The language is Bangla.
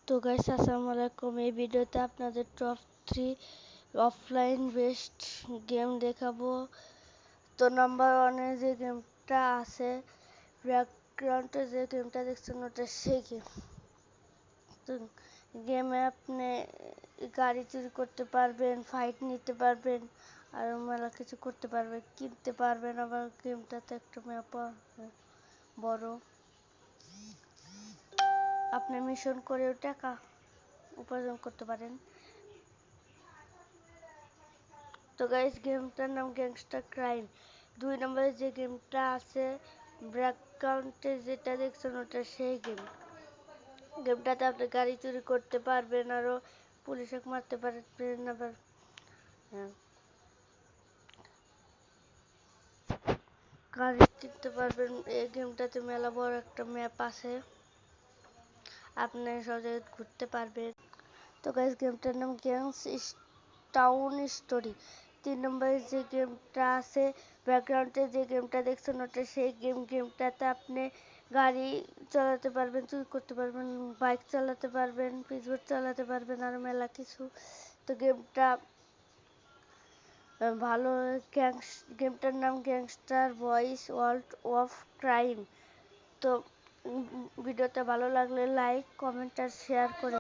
তো গাইস আসসালামু আলাইকুম। এই ভিডিওতে আপনাদের টপ 3 অফলাইন বেস্ট গেম দেখাবো। তো নাম্বার 1 এ যে গেমটা আছে ব্যাকগ্রাউন্ডে যে গেমটা দেখছেন ওটা সেই গেম। তো গেমে আপনি গাড়ি চুরি করতে পারবেন, ফাইট নিতে পারবেন, আর মেলা কিছু করতে পারবেন, কিনতে পারবেন। আবার গেমটাতে একটা ম্যাপ বড়, আপনি মিশন করেও টাকা উপার্জন করতে পারেন। তো গাইস গেমটার নাম গ্যাংস্টার ক্রাইম। 2 নম্বরে যে গেমটা আছে ব্যাকগ্রাউন্ডে যেটা দেখছেন ওটা সেই গেম। গেমটাতে আপনি গাড়ি চুরি করতে পারবেন, আরো পুলিশকে মারতে পারবেন, আবার গাড়ি কিনতে পারবেন। এই গেমটাতে মেলা বড় একটা ম্যাপ আছে, আপনি সহজে ঘুরতে পারবেন। তো গাইস গেমটার নাম গ্যাংস টাউন স্টোরি। 3 নম্বরে যে গেমটা আছে ব্যাকগ্রাউন্ডে যে গেমটা দেখছেন ওটা সেই গেম। গেমটাতে আপনি গাড়ি চালাতে পারবেন, চুরি করতে পারবেন, বাইক চালাতে পারবেন, পিসবোর্ড চালাতে পারবেন, আর মেলা কিছু। তো গেমটা ভালো। গেমটার নাম gangster voice world of crime. তো ভিডিওটা ভালো লাগলে লাইক, কমেন্ট আর শেয়ার করে